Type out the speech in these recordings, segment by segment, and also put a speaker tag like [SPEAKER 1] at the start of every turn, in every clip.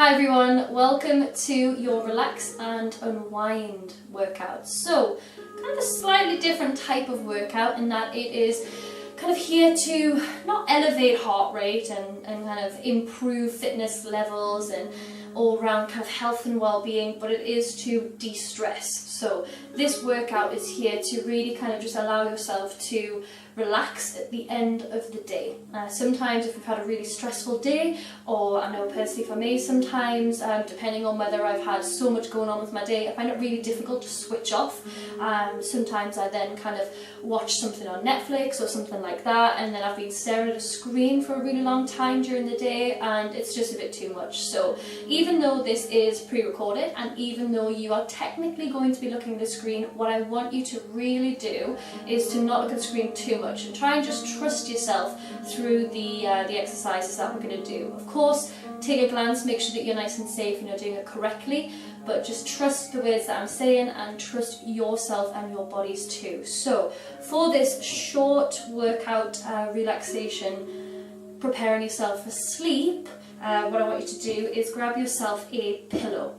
[SPEAKER 1] Hi everyone, welcome to your relax and unwind workout. So, kind of a slightly different type of workout in that it is kind of here to not elevate heart rate and kind of improve fitness levels and all around kind of health and well-being, but it is to de-stress. So this workout is here to really kind of just allow yourself to relax at the end of the day. Sometimes if we've had a really stressful day, or I know personally for me sometimes, depending on whether I've had so much going on with my day, I find it really difficult to switch off. Sometimes I then kind of watch something on Netflix or something like that, and then I've been staring at a screen for a really long time during the day and it's just a bit too much. So even though this is pre-recorded and even though you are technically going to be looking at the screen, what I want you to really do is to not look at the screen too much and try and just trust yourself through the exercises that we're going to do. Of course, take a glance, make sure that you're nice and safe and you're doing it correctly, but just trust the words that I'm saying and trust yourself and your bodies too. So for this short workout relaxation, preparing yourself for sleep, what I want you to do is grab yourself a pillow.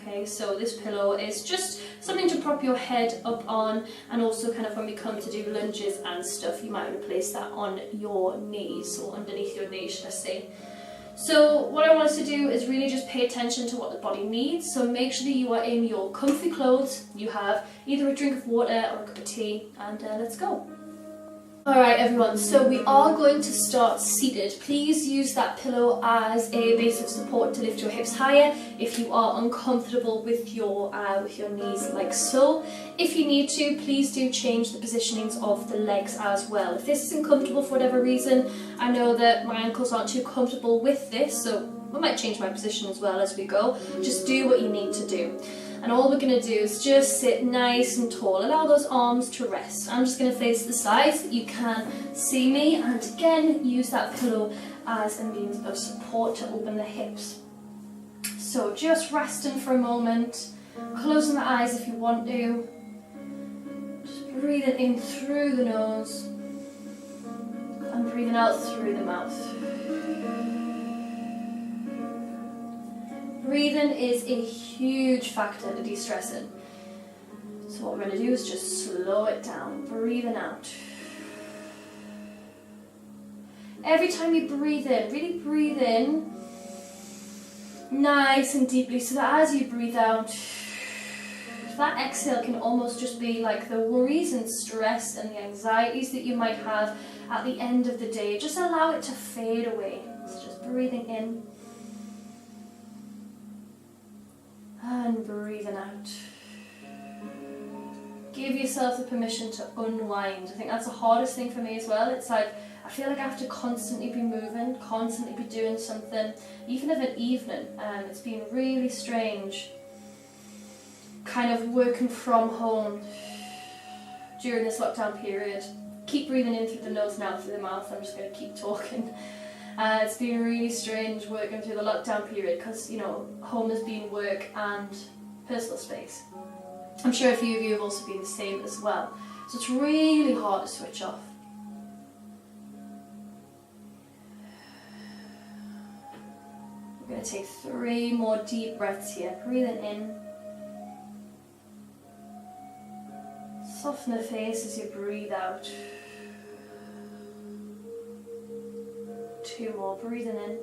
[SPEAKER 1] Okay, so this pillow is just something to prop your head up on, and also kind of when we come to do lunges and stuff, you might want to place that on your knees or underneath your knees, should I say. So what I want us to do is really just pay attention to what the body needs. So make sure that you are in your comfy clothes, you have either a drink of water or a cup of tea, and let's go. Alright everyone, so we are going to start seated. Please use that pillow as a base of support to lift your hips higher if you are uncomfortable with your knees like so. If you need to, please do change the positionings of the legs as well. If this is uncomfortable for whatever reason, I know that my ankles aren't too comfortable with this, so I might change my position as well as we go. Just do what you need to do. And all we're going to do is just sit nice and tall. Allow those arms to rest. I'm just going to face the side so that you can see me. And again, use that pillow as a means of support to open the hips. So just resting for a moment. Closing the eyes if you want to. Just breathing in through the nose. And breathing out through the mouth. Breathing is a huge factor to de-stressing. So what we're going to do is just slow it down. Breathing out. Every time you breathe in, really breathe in nice and deeply, so that as you breathe out, that exhale can almost just be like the worries and stress and the anxieties that you might have at the end of the day. Just allow it to fade away. So just breathing in. And breathing out. Give yourself the permission to unwind. I think that's the hardest thing for me as well. It's like, I feel like I have to constantly be moving, constantly be doing something, even of an evening. It's been really strange, kind of working from home during this lockdown period. Keep breathing in through the nose and out through the mouth. I'm just going to keep talking. It's been really strange working through the lockdown period because, you know, home has been work and personal space. I'm sure a few of you have also been the same as well. So it's really hard to switch off. We're going to take 3 more deep breaths here. Breathing in. Soften the face as you breathe out. 2 more, breathing in.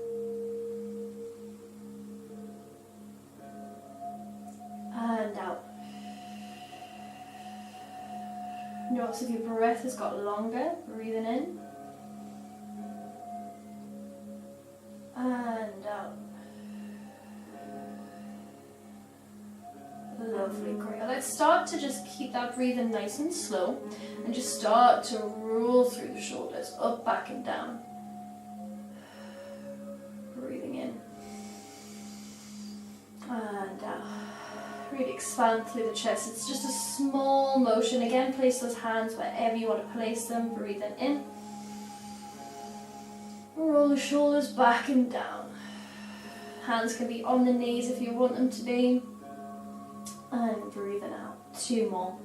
[SPEAKER 1] And out. Notice if your breath has got longer, breathing in. And out. Lovely, great. Let's start to just keep that breathing nice and slow and just start to roll through the shoulders, up, back and down. Breathing in and out. Really expand through the chest. It's just a small motion. Again, place those hands wherever you want to place them. Breathing in. Roll the shoulders back and down. Hands can be on the knees if you want them to be. And breathing out. 2 more.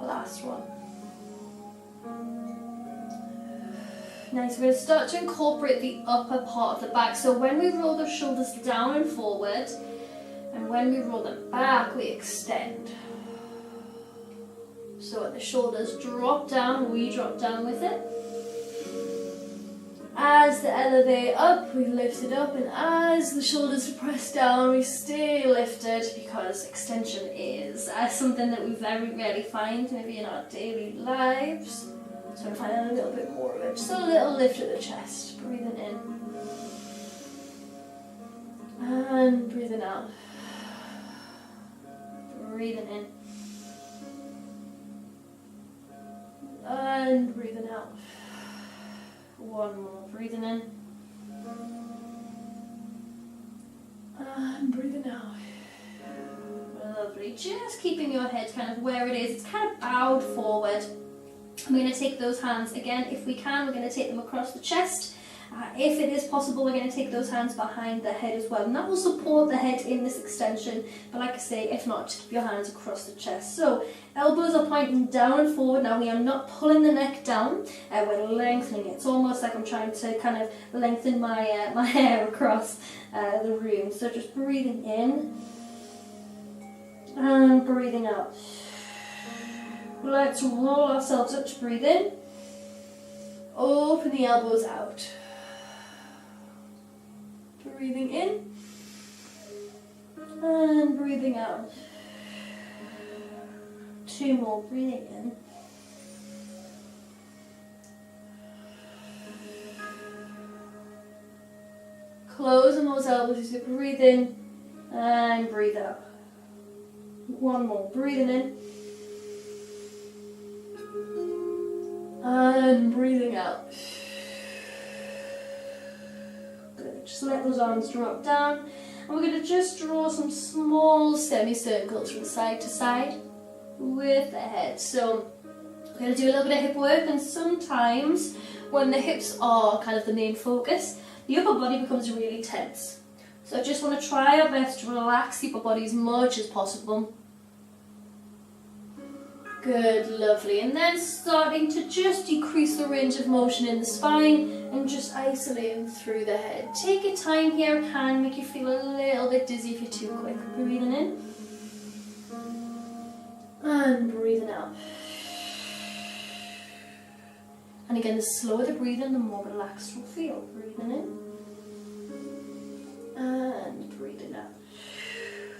[SPEAKER 1] Last one. Nice, we're going to start to incorporate the upper part of the back. So when we roll the shoulders down and forward, and when we roll them back, we extend. So when the shoulders drop down, we drop down with it. As they elevate up, we lift it up, and as the shoulders press down, we stay lifted, because extension is something that we very rarely find maybe in our daily lives. So I'm finding a little bit more of it. Just a little lift at the chest, breathing in. And breathing out. Breathing in. And breathing out. One more, breathing in. And breathing out. Lovely. Just keeping your head kind of where it is. It's kind of bowed forward. I'm going to take those hands again, if we can, we're going to take them across the chest. If it is possible, we're going to take those hands behind the head as well, and that will support the head in this extension. But like I say, if not, just keep your hands across the chest. So elbows are pointing down and forward. Now we are not pulling the neck down, we're lengthening it. It's almost like I'm trying to kind of lengthen my my hair across the room. So just breathing in and breathing out. Let's roll ourselves up to breathe in. Open the elbows out. Breathing in. And breathing out. Two more, breathing in. Closing those elbows as you breathe in and breathe out. One more, breathing in. And breathing out. Good. Just let those arms drop down. And we're going to just draw some small semicircles from side to side with the head. So we're going to do a little bit of hip work, and sometimes when the hips are kind of the main focus, the upper body becomes really tense. So I just want to try our best to relax the upper body as much as possible. Good, lovely. And then starting to just decrease the range of motion in the spine and just isolating through the head. Take your time here, it can make you feel a little bit dizzy if you're too quick. Breathing in and breathing out. And again, the slower the breathing, the more relaxed you'll feel. Breathing in and breathing out.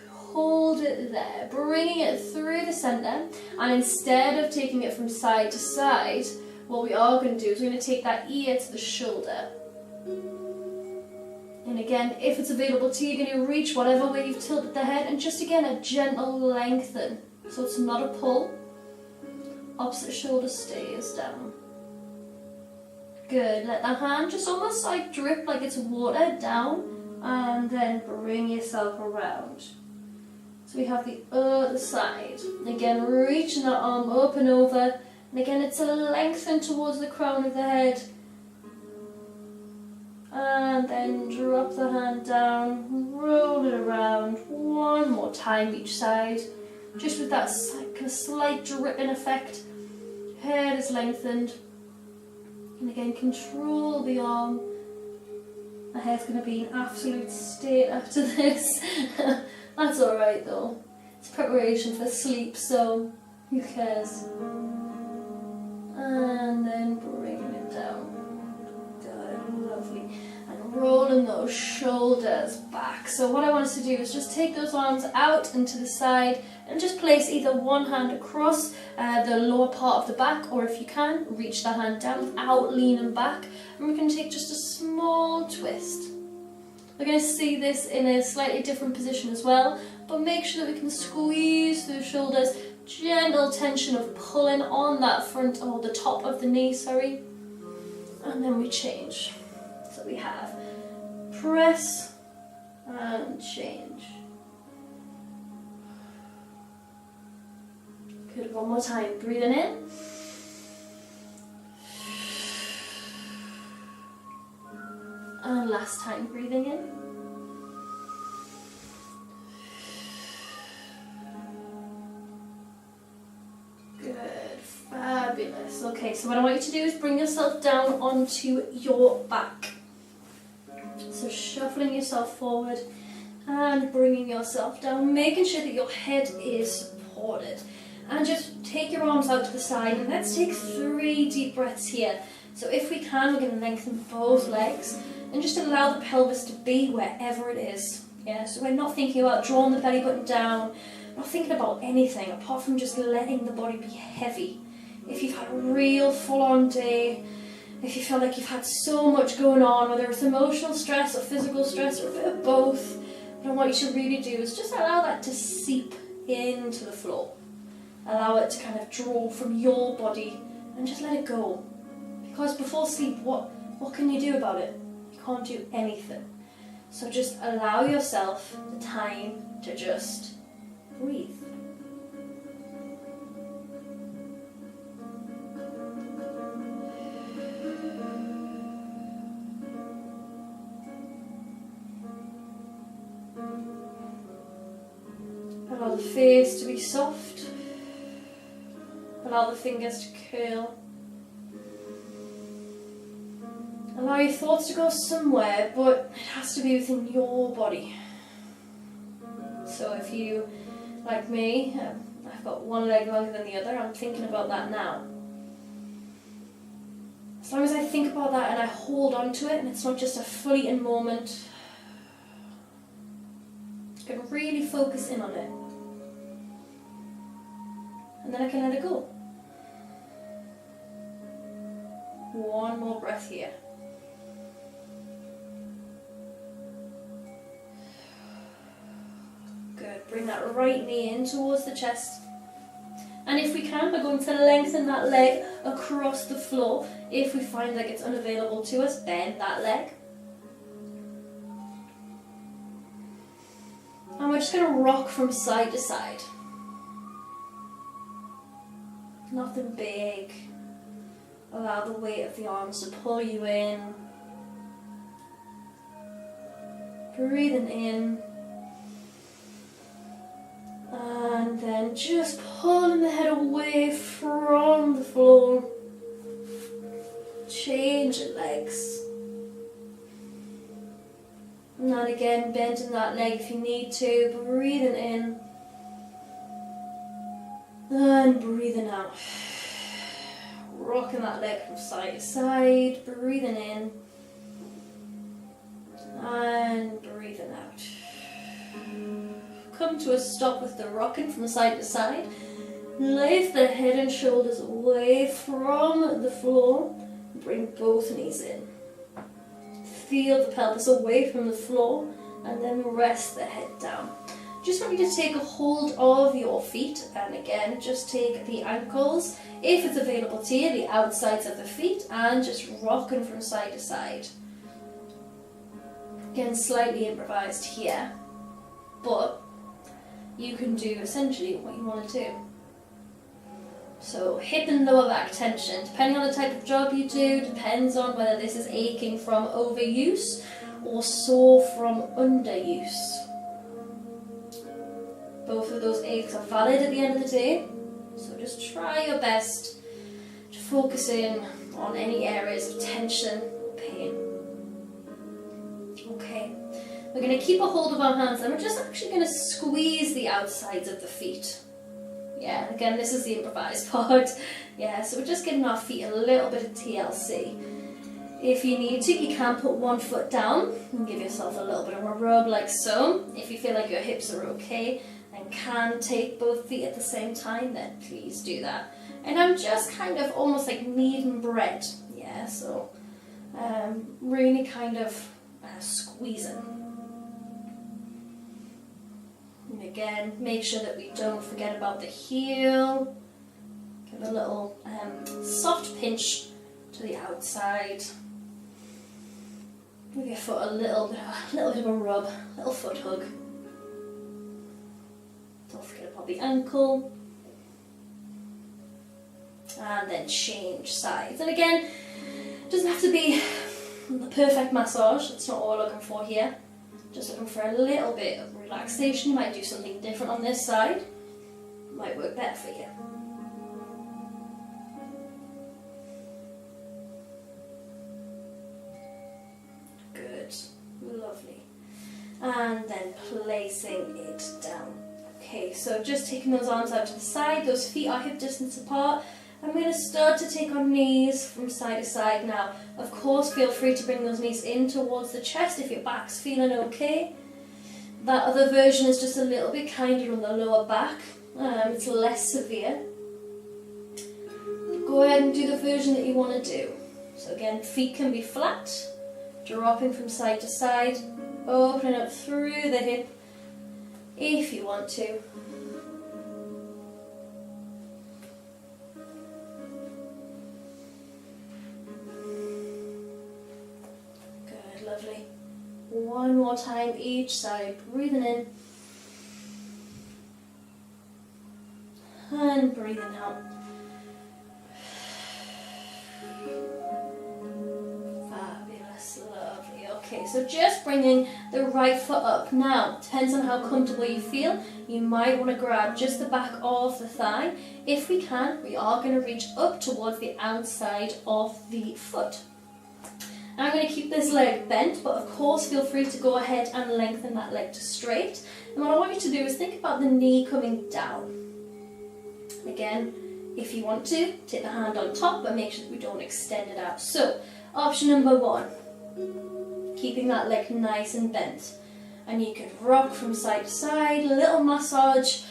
[SPEAKER 1] Hold it there, bringing it through the centre, and instead of taking it from side to side, what we are going to do is we're going to take that ear to the shoulder. And again, if it's available to you, you're going to reach whatever way you've tilted the head, and just again a gentle lengthen, so it's not a pull. Opposite shoulder stays down. Good, let the hand just almost like drip like it's water down, and then bring yourself around. So we have the other side. Again, reaching that arm up and over. And again, it's a lengthen towards the crown of the head. And then drop the hand down, roll it around. One more time each side. Just with that kind of slight dripping effect. Head is lengthened. And again, control the arm. My hair's going to be in absolute state after this. That's alright though. It's preparation for sleep, so who cares? And then bringing it down. Good, lovely. And rolling those shoulders back. So what I want us to do is just take those arms out and to the side and just place either one hand across the lower part of the back, or if you can, reach the hand down without leaning back. And we can take just a small twist. We're going to see this in a slightly different position as well, but make sure that we can squeeze through the shoulders, gentle tension of pulling on that front, or the top of the knee, sorry, and then we change. So we have press and change. Good, one more time, breathing in. And last time, breathing in. Good, fabulous. Okay. Okay, so what I want you to do is bring yourself down onto your back. So shuffling yourself forward and bringing yourself down, making sure that your head is supported. And just take your arms out to the side, and let's take 3 deep breaths here. So if we can, we're going to lengthen both legs and just allow the pelvis to be wherever it is. Yeah, so we're not thinking about drawing the belly button down, not thinking about anything apart from just letting the body be heavy. If you've had a real full-on day, if you feel like you've had so much going on, whether it's emotional stress or physical stress or a bit of both, what I want you to really do is just allow that to seep into the floor. Allow it to kind of draw from your body and just let it go. Because before sleep, what can you do about it? You can't do anything. So just allow yourself the time to just breathe. Allow the face to be soft. Allow the fingers to curl. Allow your thoughts to go somewhere, but it has to be within your body. So if you, like me, I've got one leg longer than the other, I'm thinking about that now. As long as I think about that and I hold on to it, and it's not just a fleeting moment, I can really focus in on it. And then I can let it go. One more breath here. Good. Bring that right knee in towards the chest. And if we can, we're going to lengthen that leg across the floor. If we find like it's unavailable to us, bend that leg. And we're just going to rock from side to side. Nothing big. Allow the weight of the arms to pull you in. Breathing in. And then just pulling the head away from the floor. Change your legs. And then again, bending that leg if you need to. Breathing in. And breathing out. Rocking that leg from side to side. Breathing in. And breathing out. Come to a stop with the rocking from side to side. Lift the head and shoulders away from the floor. Bring both knees in. Feel the pelvis away from the floor and then rest the head down. Just want you to take a hold of your feet, and again just take the ankles, if it's available to you, the outsides of the feet, and just rocking from side to side. Again, slightly improvised here, but you can do essentially what you want to do. So hip and lower back tension, depending on the type of job you do, depends on whether this is aching from overuse or sore from underuse. Both of those aches are valid at the end of the day, so just try your best to focus in on any areas of tension or pain. Okay, we're going to keep a hold of our hands and we're just actually going to squeeze the outsides of the feet. Yeah, again, this is the improvised part. Yeah, so we're just giving our feet a little bit of TLC. If you need to, you can put one foot down and give yourself a little bit of a rub like so. If you feel like your hips are okay and can take both feet at the same time, then please do that. And I'm just kind of almost like kneading bread. Yeah, so really kind of squeezing. And again, make sure that we don't forget about the heel. Give a little soft pinch to the outside. Give your foot a little bit of a rub, a little foot hug. Don't forget about the ankle. And then change sides. And again, it doesn't have to be the perfect massage. That's not all we're looking for here. Just looking for a little bit of relaxation. You might do something different on this side. Might work better for you. Good. Lovely. And then placing it down. Okay, so just taking those arms out to the side, those feet are hip distance apart. I'm going to start to take our knees from side to side now. Of course, feel free to bring those knees in towards the chest if your back's feeling okay. That other version is just a little bit kinder on the lower back. It's less severe. Go ahead and do the version that you want to do. So again, feet can be flat, dropping from side to side, opening up through the hip if you want to. Good, lovely. One more time each side, breathing in and breathing out. Fabulous, lovely. Okay, so just bringing the right foot up. Now, depends on how comfortable you feel. You might want to grab just the back of the thigh. If we can, we are going to reach up towards the outside of the foot. I'm going to keep this leg bent, but of course feel free to go ahead and lengthen that leg to straight. And what I want you to do is think about the knee coming down. Again, if you want to, take the hand on top, but make sure that we don't extend it out. So, option number one, keeping that leg nice and bent. And you can rock from side to side, a little massage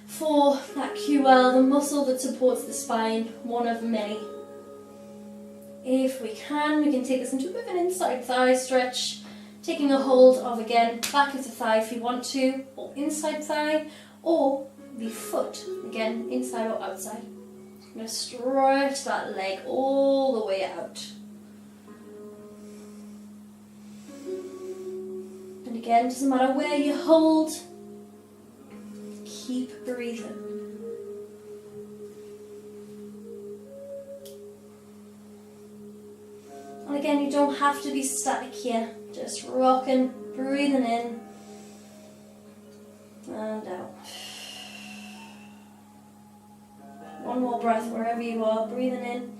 [SPEAKER 1] for that QL, the muscle that supports the spine, one of many. If we can take this into a bit of an inside thigh stretch, taking a hold of, again, back of the thigh if you want to, or inside thigh, or the foot, again, inside or outside. I'm going to stretch that leg all the way out. And again, doesn't matter where you hold, keep breathing. And again, you don't have to be static here, just rocking, breathing in and out. One more breath wherever you are, breathing in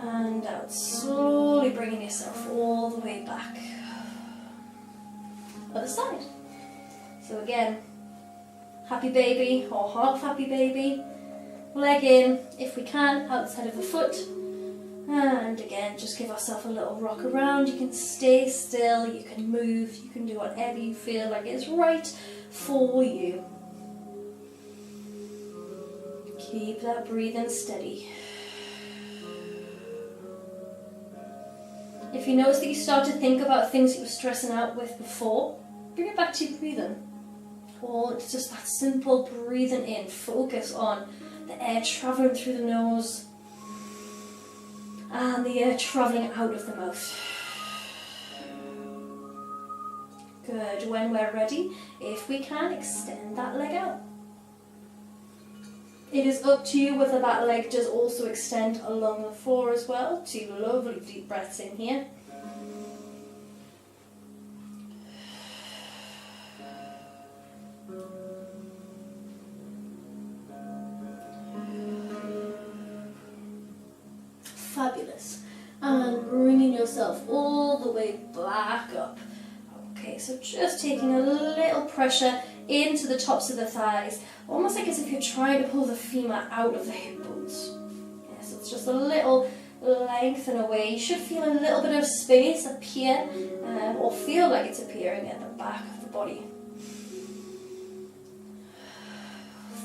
[SPEAKER 1] and out, slowly bringing yourself all the way back. Other side. So again, happy baby or half happy baby, leg in if we can, outside of the foot. And again, just give ourselves a little rock around. You can stay still, you can move, you can do whatever you feel like is right for you. Keep that breathing steady. If you notice that you start to think about things that you were stressing out with before, bring it back to your breathing. Or it's just that simple breathing in. Focus on the air travelling through the nose and the air travelling out of the mouth. Good. When we're ready, if we can, extend that leg out. It is up to you whether that leg does also extend along the floor as well. 2 lovely deep breaths in here. Fabulous. And bringing yourself all the way back up. Okay, so just taking a little pressure into the tops of the thighs, almost like as if you're trying to pull the femur out of the hip bones. Yeah, so it's just a little lengthen away. You should feel a little bit of space appear, or feel like it's appearing at the back of the body.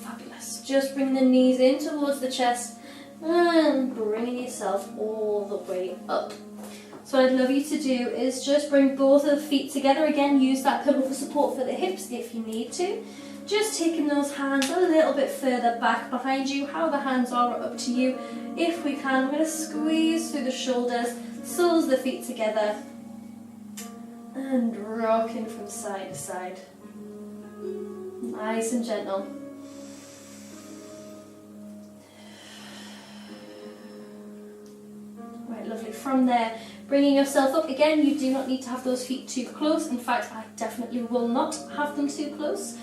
[SPEAKER 1] Fabulous. Just bring the knees in towards the chest and bringing yourself all the way up. So what I'd love you to do is just bring both of the feet together. Again, use that pillow for support for the hips if you need to. Just taking those hands a little bit further back behind you. How the hands are up to you. If we can, we're going to squeeze through the shoulders, soles of the feet together, and rocking from side to side. Nice and gentle. Right, lovely. From there, bringing yourself up. Again, you do not need to have those feet too close. In fact, I definitely will not have them too close.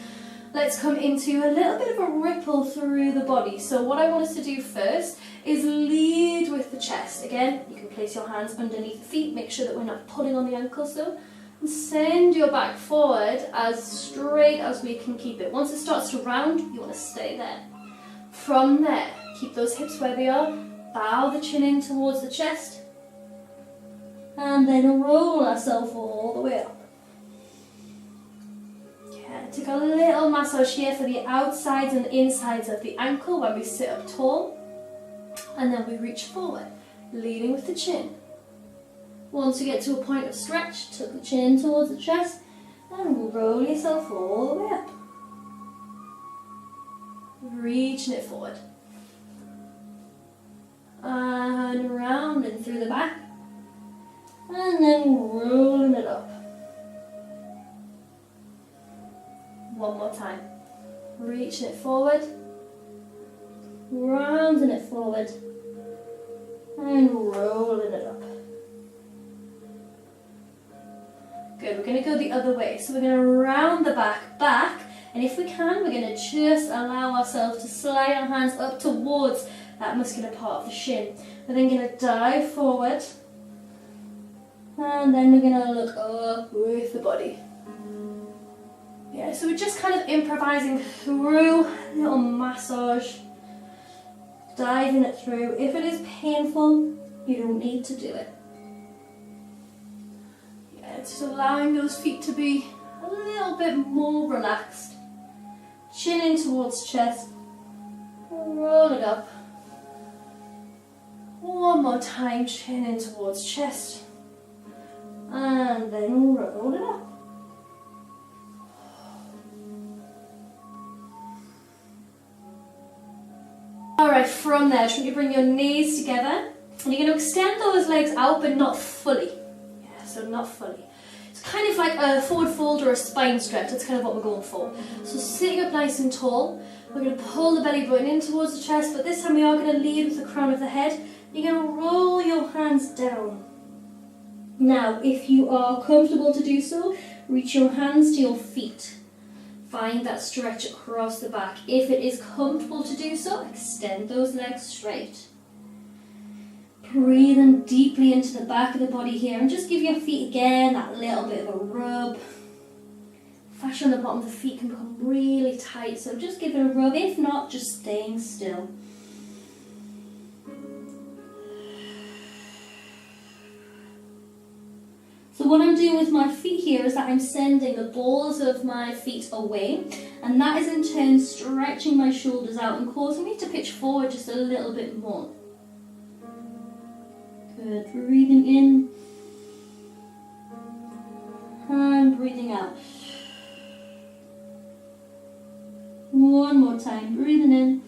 [SPEAKER 1] Let's come into a little bit of a ripple through the body. So what I want us to do first is lead with the chest. Again, again, you can place your hands underneath the feet, make sure that we're not pulling on the ankles though, and send your back forward as straight as we can keep it. Once it starts to round, you want to stay there. From there, keep those hips where they are, bow the chin in towards the chest, and then roll ourselves all the way up. Okay, take a little massage here for the outsides and insides of the ankle when we sit up tall, and then we reach forward, leading with the chin. Once you get to a point of stretch, tuck the chin towards the chest, and roll yourself all the way up. Reaching it forward. And rounding through the back, and then rolling it up. One more time. Reaching it forward, rounding it forward, and rolling it up. Good, we're going to go the other way. So we're going to round the back, and if we can, we're going to just allow ourselves to slide our hands up towards that muscular part of the shin. We're then going to dive forward, and then we're going to look up with the body. Yeah, so we're just kind of improvising through, a little massage, diving it through. If it is painful, you don't need to do it. Yeah, it's just allowing those feet to be a little bit more relaxed. Chin in towards chest, roll it up. One more time, chin in towards chest, and then roll it up. Alright, from there, just want you to bring your knees together, and you're going to extend those legs out, but not fully. Yeah, so not fully. It's kind of like a forward fold or a spine stretch. That's kind of what we're going for. So sitting up nice and tall, we're going to pull the belly button in towards the chest, but this time we are going to lead with the crown of the head. You're going to roll your hands down. Now, if you are comfortable to do so, reach your hands to your feet. Find that stretch across the back. If it is comfortable to do so, extend those legs straight. Breathing deeply into the back of the body here, and just give your feet again that little bit of a rub. Fascia on the bottom of the feet can become really tight, so just give it a rub. If not, just staying still. So what I'm doing with my feet here is that I'm sending the balls of my feet away, and that is in turn stretching my shoulders out and causing me to pitch forward just a little bit more. Good, breathing in and breathing out. One more time, breathing in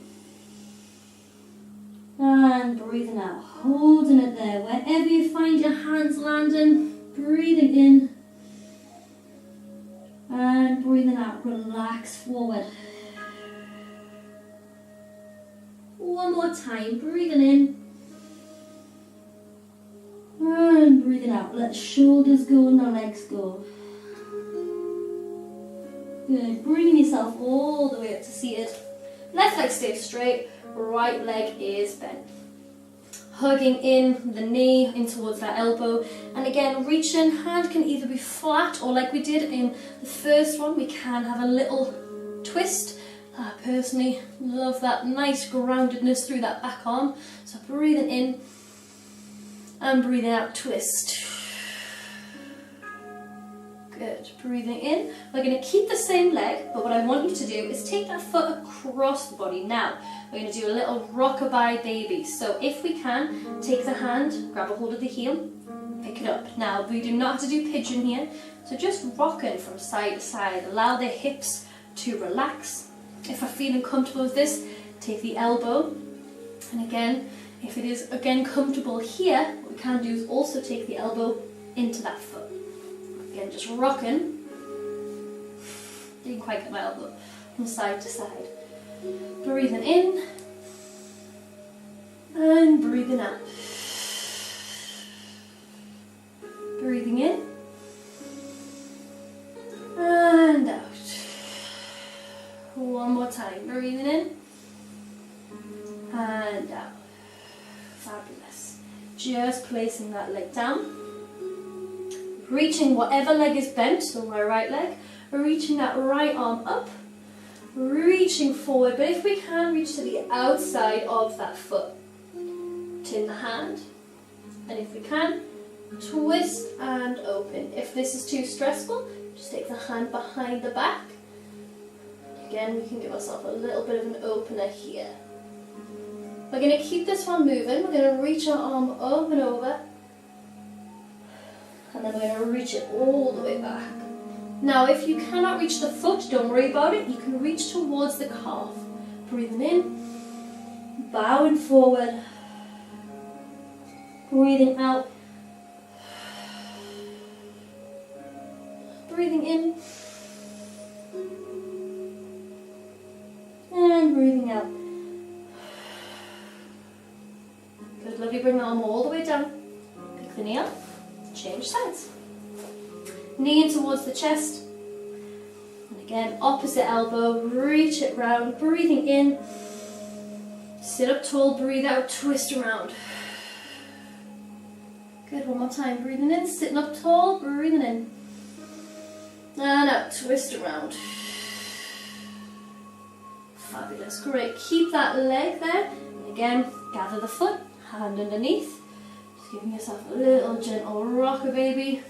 [SPEAKER 1] and breathing out, holding it there. Wherever you find your hands landing, breathing in and breathing out, relax forward. One more time, breathing in and breathing out. Let the shoulders go and the legs go. Good, bringing yourself all the way up to seated. Left leg stays straight, right leg is bent. Hugging in the knee in towards that elbow, and again reaching, hand can either be flat or like we did in the first one, we can have a little twist. I personally love that nice groundedness through that back arm. So breathing in and breathing out, twist. Good, breathing in. We're going to keep the same leg, but what I want you to do is take that foot across the body. Now, we're going to do a little rockabye baby. So if we can, take the hand, grab a hold of the heel, pick it up. Now, we do not have to do pigeon here, so just rocking from side to side. Allow the hips to relax. If we're feeling comfortable with this, take the elbow. And again, if it is again comfortable here, what we can do is also take the elbow into that foot. Again, just rocking. Didn't quite get my elbow. From side to side. Breathing in and breathing out. Breathing in and out. One more time. Breathing in and out. Fabulous. Just placing that leg down. Reaching whatever leg is bent, so my right leg, reaching that right arm up, reaching forward, but if we can, reach to the outside of that foot. Turn the hand, and if we can, twist and open. If this is too stressful, just take the hand behind the back. Again, we can give ourselves a little bit of an opener here. We're going to keep this one moving. We're going to reach our arm up and over, and then we're going to reach it all the way back. Now, if you cannot reach the foot, don't worry about it. You can reach towards the calf. Breathing in, bowing forward, breathing out, breathing in, and breathing out. Good, lovely. Bring the arm all the way down. Pick the knee up, change sides. Knee in towards the chest. And again, opposite elbow, reach it round, breathing in. Sit up tall, breathe out, twist around. Good, one more time. Breathing in, sitting up tall, breathing in. And out, twist around. Fabulous, great. Keep that leg there. And again, gather the foot, hand underneath. Just giving yourself a little gentle rocker, baby.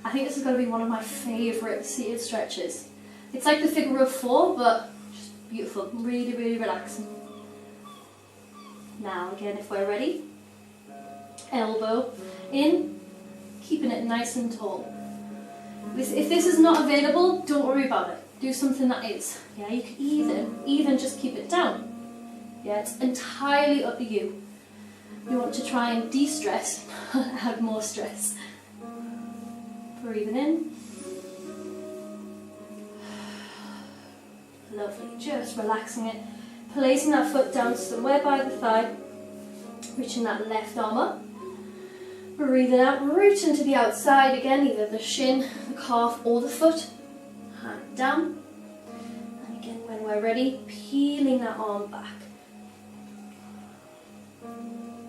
[SPEAKER 1] I think this is going to be one of my favourite seated stretches. It's like the figure of four, but just beautiful, really, really relaxing. Now again, if we're ready, elbow in, keeping it nice and tall. If this is not available, don't worry about it. Do something that is. Yeah, you can even just keep it down. Yeah, it's entirely up to you. You want to try and de-stress, add more stress. Breathing in. Lovely, just relaxing it. Placing that foot down somewhere by the thigh. Reaching that left arm up. Breathing out, reaching to the outside again, either the shin, the calf or the foot. Hand down. And again, when we're ready, peeling that arm back.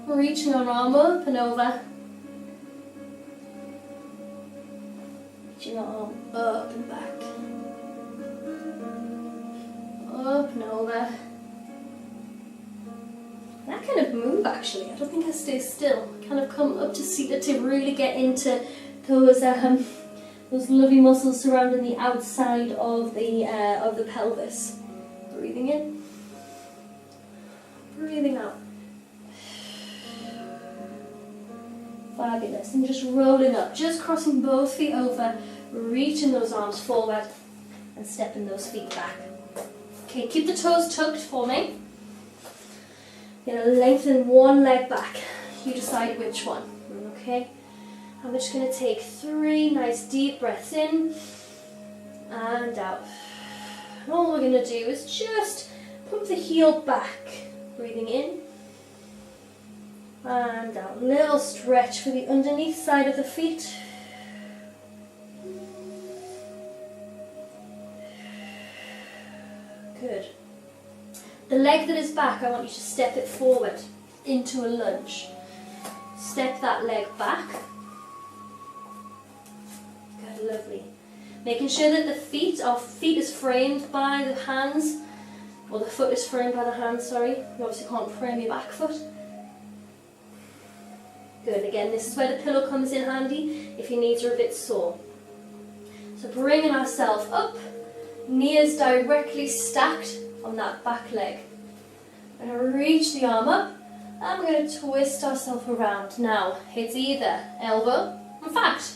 [SPEAKER 1] Reaching our arm up and over. Reaching our arm up and back. Up and over. That kind of move actually, I don't think I stay still. Kind of come up to seated to really get into those lovely muscles surrounding the outside of the pelvis. Breathing in, breathing out. Fabulous, and just rolling up, just crossing both feet over, reaching those arms forward and stepping those feet back. Okay, keep the toes tucked for me. You're going to lengthen one leg back. You decide which one, okay? I'm just going to take 3 nice deep breaths in and out. And all we're going to do is just put the heel back, breathing in and out. Little stretch for the underneath side of the feet. Good. The leg that is back, I want you to step it forward into a lunge. Step that leg back. Good, lovely. Making sure that our feet is framed by the hands, or the foot is framed by the hands, sorry. You obviously can't frame your back foot. Good, again, this is where the pillow comes in handy if your knees are a bit sore. So bringing ourselves up, knees directly stacked on that back leg. We're going to reach the arm up and we're going to twist ourselves around. Now, it's either elbow, in fact,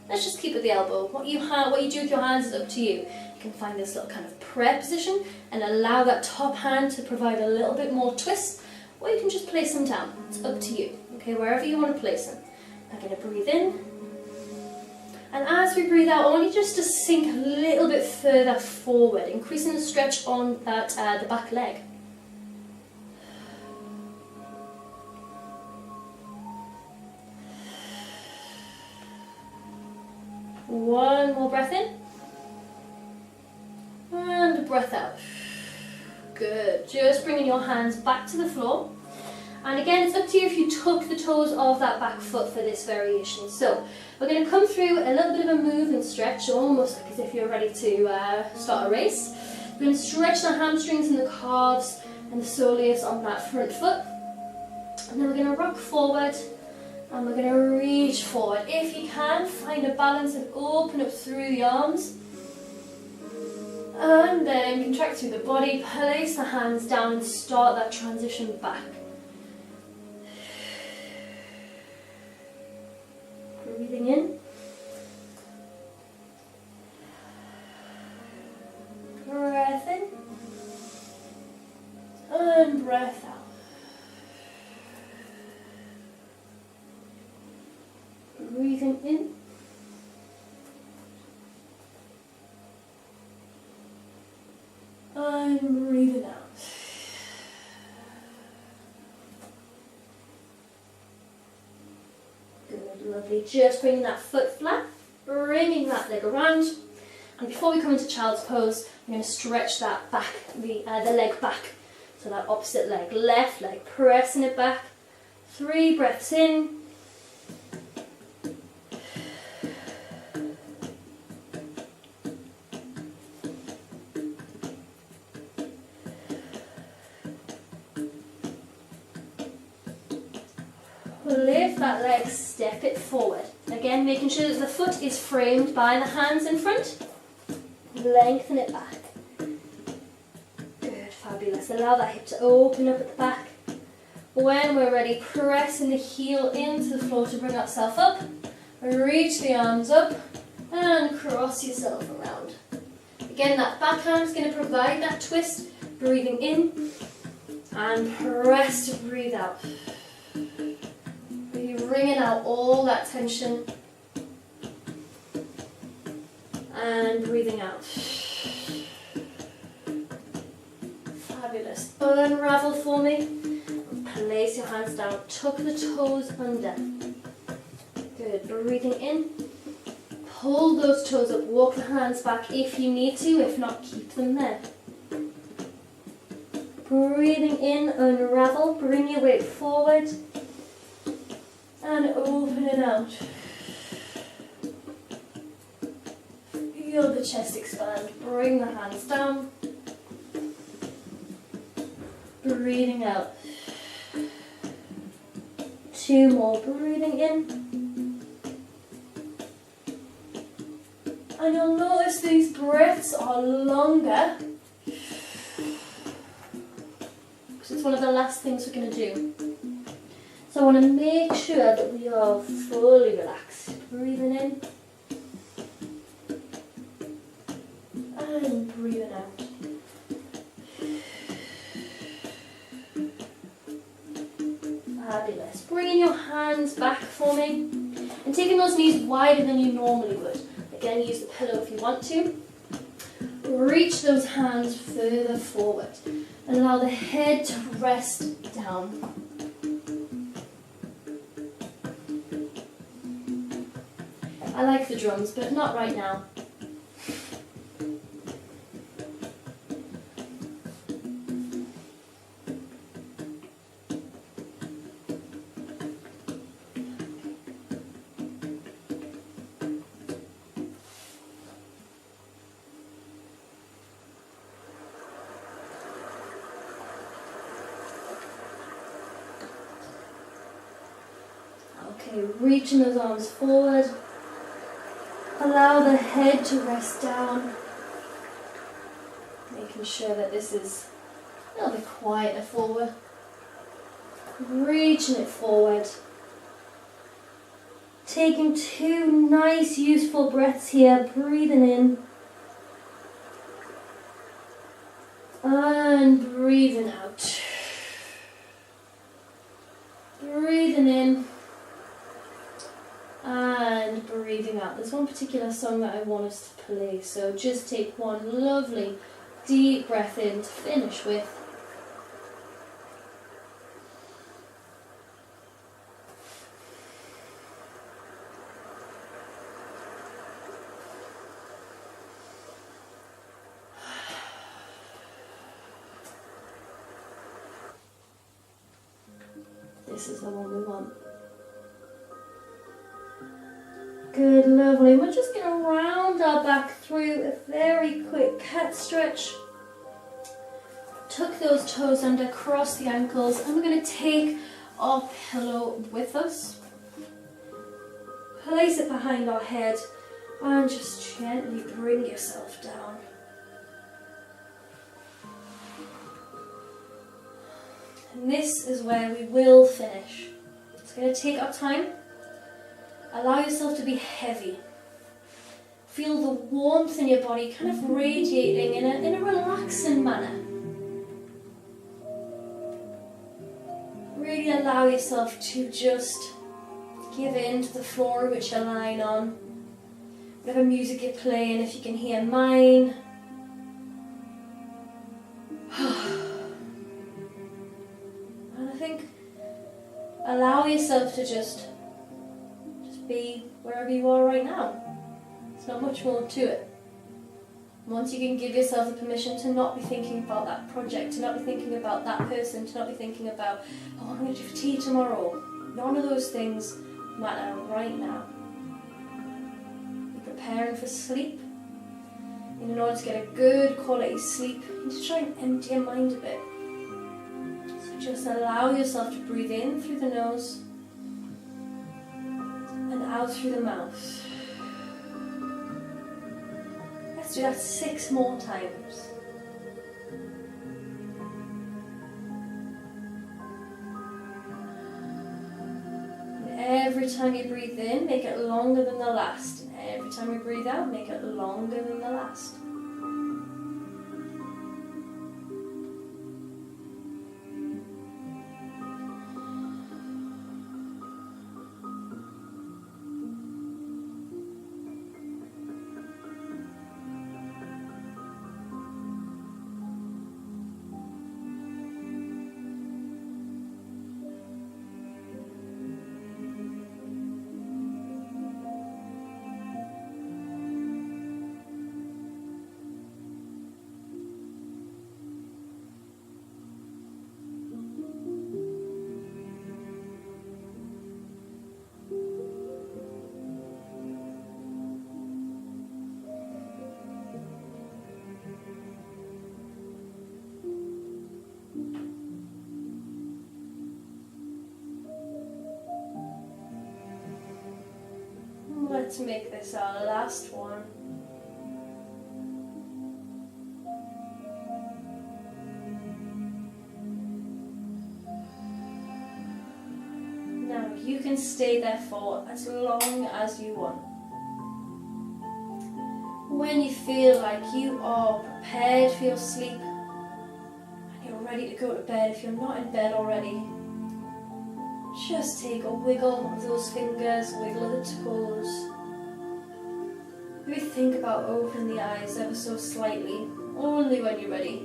[SPEAKER 1] let's just keep it the elbow. What you do with your hands is up to you. You can find this little kind of prayer position and allow that top hand to provide a little bit more twist, or you can just place them down. It's up to you, okay, wherever you want to place them. I'm going to breathe in. And as we breathe out, I want you just to sink a little bit further forward, increasing the stretch on that the back leg. One more breath in. And a breath out. Good. Just bringing your hands back to the floor. And again, it's up to you if you tuck the toes of that back foot for this variation. So we're going to come through a little bit of a move and stretch, almost like as if you're ready to start a race. We're going to stretch the hamstrings and the calves and the soleus on that front foot. And then we're going to rock forward and we're going to reach forward. If you can, find a balance and open up through the arms. And then contract through the body, place the hands down and start that transition back. Breathing in. Breath in. And breath out. Breathing in. And breathing out. Good, lovely. Just bringing that foot flat, bringing that leg around. And before we come into child's pose, I'm going to stretch that back, the leg back. So that opposite leg, left leg, pressing it back. 3 breaths in. Lift that leg, step it forward. Again, making sure that the foot is framed by the hands in front. Lengthen it back. Good, fabulous. Allow that hip to open up at the back. When we're ready, pressing the heel into the floor to bring ourselves up. Reach the arms up and cross yourself around. Again, that backhand is going to provide that twist. Breathing in and press to breathe out. Bringing out all that tension and breathing out. Fabulous. Unravel for me. And place your hands down. Tuck the toes under. Good. Breathing in. Pull those toes up. Walk the hands back if you need to. If not, keep them there. Breathing in. Unravel. Bring your weight forward. And open it out. Feel the chest expand. Bring the hands down. Breathing out. 2 more. Breathing in. And you'll notice these breaths are longer. Because it's one of the last things we're going to do. So I want to make sure that we are fully relaxed. Breathing in. And breathing out. Fabulous. Bringing your hands back for me. And taking those knees wider than you normally would. Again, use the pillow if you want to. Reach those hands further forward. And allow the head to rest down. I like the drums, but not right now. Okay, reaching those arms forward. Allow the head to rest down. Making sure that this is a little bit quieter forward. Reaching it forward. Taking 2 nice, useful breaths here. Breathing in. And breathing out. Breathing in. And breathing out. There's one particular song that I want us to play, so just take one lovely deep breath in to finish with. this is the one we want. Good, lovely. We're just going to round our back through a very quick cat stretch. Tuck those toes under, cross the ankles, and we're going to take our pillow with us. Place it behind our head and just gently bring yourself down. And this is where we will finish. It's going to take our time. Allow yourself to be heavy. Feel the warmth in your body kind of radiating in a relaxing manner. Really allow yourself to just give in to the floor which you're lying on. Whatever music you're playing, if you can hear mine. And I think allow yourself to just be wherever you are right now. There's not much more to it. Once you can give yourself the permission to not be thinking about that project, to not be thinking about that person, to not be thinking about, oh, what I'm going to do for tea tomorrow. None of those things matter right now. You're preparing for sleep. And in order to get a good quality sleep, you need to try and empty your mind a bit. So just allow yourself to breathe in through the nose and out through the mouth. Let's do that 6 more times. And every time you breathe in, make it longer than the last. And every time you breathe out, make it longer than the last. Let's make this our last one. Now you can stay there for as long as you want. When you feel like you are prepared for your sleep and you're ready to go to bed, if you're not in bed already, just take a wiggle of those fingers, wiggle of the toes. Maybe think about opening the eyes ever so slightly, only when you're ready.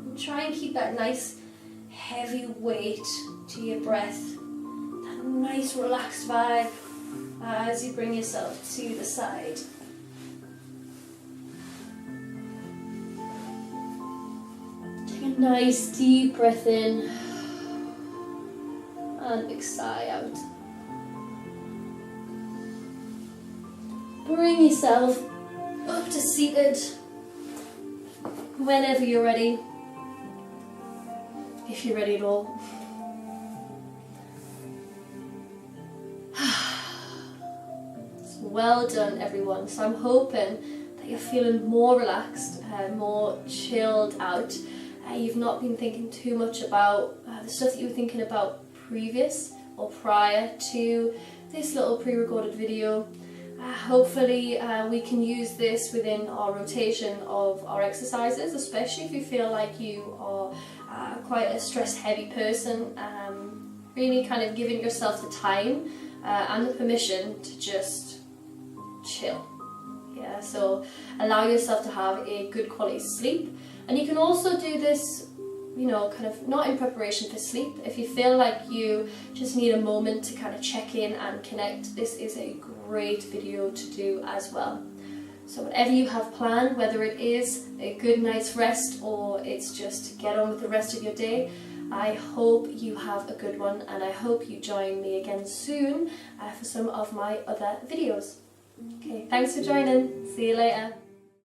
[SPEAKER 1] And try and keep that nice heavy weight to your breath, that nice relaxed vibe as you bring yourself to the side. Take a nice deep breath in and big sigh out. Bring yourself up to seated whenever you're ready, if you're ready at all. Well done, everyone. So I'm hoping that you're feeling more relaxed, more chilled out. You've not been thinking too much about the stuff that you were thinking about previous or prior to this little pre-recorded video. Hopefully we can use this within our rotation of our exercises, especially if you feel like you are quite a stress heavy person. Really kind of giving yourself the time and the permission to just chill. Yeah, so allow yourself to have a good quality sleep. And you can also do this, you know, kind of not in preparation for sleep. If you feel like you just need a moment to kind of check in and connect, this is a great video to do as well. So whatever you have planned, whether it is a good night's rest or it's just to get on with the rest of your day, I hope you have a good one, and I hope you join me again soon for some of my other videos. Okay, thanks for joining. See you later.